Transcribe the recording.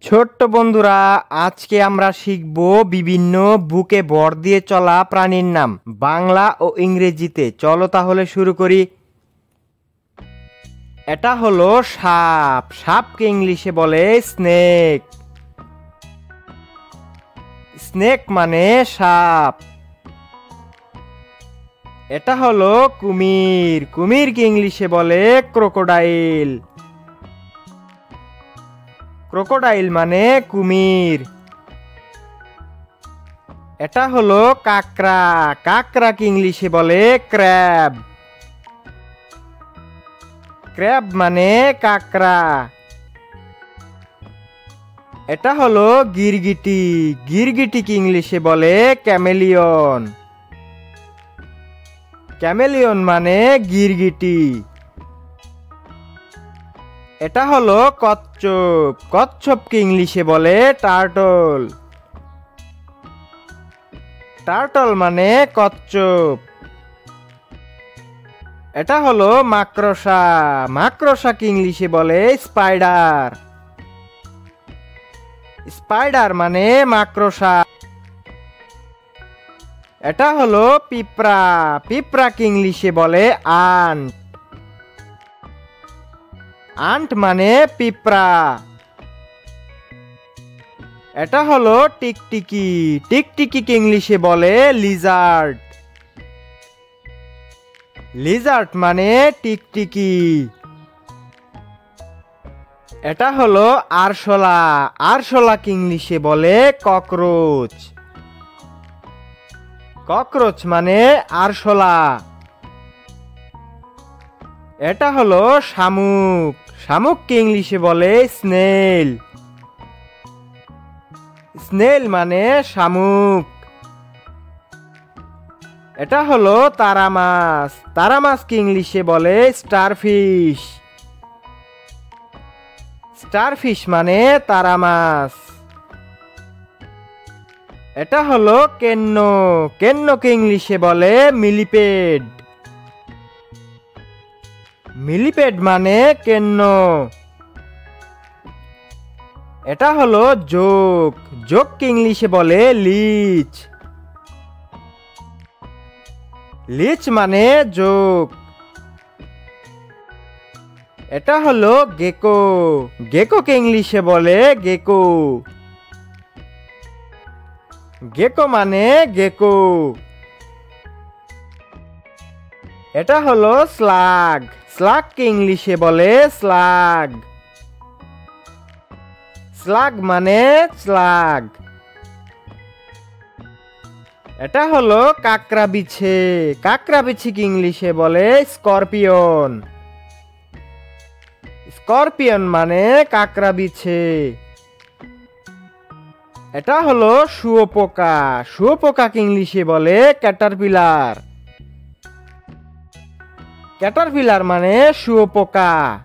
ছোট্ট বন্ধুরা, আজকে আমরা শিখব বিভিন্ন বুকে ভর দিয়ে চলা প্রাণীর নাম বাংলা ও ইংরেজিতে। চলো তাহলে শুরু করি। এটা হলো সাপ। সাপকে ইংলিশে বলে স্নেক। স্নেক মানে সাপ। এটা হলো কুমির। কুমিরকে ইংলিশে বলে ক্রোকোডাইল। ক্রোকোডাইল মানে কুমির। এটা হলো কাকড়া। কাকড়াকে ইংলিশে বলে ক্র্যাব। ক্র্যাব মানে কাকড়া। এটা হলো গিরগিটি। গিরগিটিকে ইংলিশে বলে ক্যামেলিয়ন। ক্যামেলিয়ন মানে গিরগিটি। এটা হলো কচ্ছপ। কচ্ছপকে ইংলিশে বলে টার্টল। টার্টল মানে কচ্ছপ। এটা হলো মাকড়সা। মাকড়সাকে ইংলিশে বলে স্পাইডার। স্পাইডার মানে মাকড়সা। এটা হলো পিঁপড়া। পিঁপড়াকে ইংলিশে বলে আন্ট। আন্ট মানে পিঁপড়া। এটা হলো টিকটিকি। টিকটিকিকে ইংলিশে বলে লিজার্ড। লিজার্ড মানে টিকটিকি। এটা হলো আরশোলা। আরশোলাকে ইংলিশে বলে ককরোচ। ককরোচ মানে আরশোলা। এটা হলো শামুক। শামুককে ইংলিশে বলে স্নেল। স্নেল মানে শামুক। এটা হলো তারা মাছ। তারা মাছকে ইংলিশে বলে স্টারফিশ। স্টারফিশ মানে তারা মাছ। এটা হলো কেন্ন। কেন্নকে ইংলিশে বলে মিলিপেড। মিলিপেড মানে কেন্ন। এটা হলো জোক। জোককে ইংলিশে বলে লিচ। লিচ মানে জোক। এটা হলো গেকো। গেকোকে ইংলিশে বলে গেকো। গেকো মানে গেকো। এটা হলো স্লাগ। স্লাগকে ইংলিশে বলে স্লাগ। স্লাগ মানে স্লাগ। এটা হলো কাকড়া বিছে। কাকড়া বিছিকে ইংলিশে বলে স্করপিয়ন। স্করপিয়ন মানে কাকড়া বিছে। এটা হলো শুঁয়োপোকা। শুঁয়োপোকাকে ইংলিশে বলে ক্যাটারপিলার। ক্যাটারপিলার মানে শুঁয়োপোকা।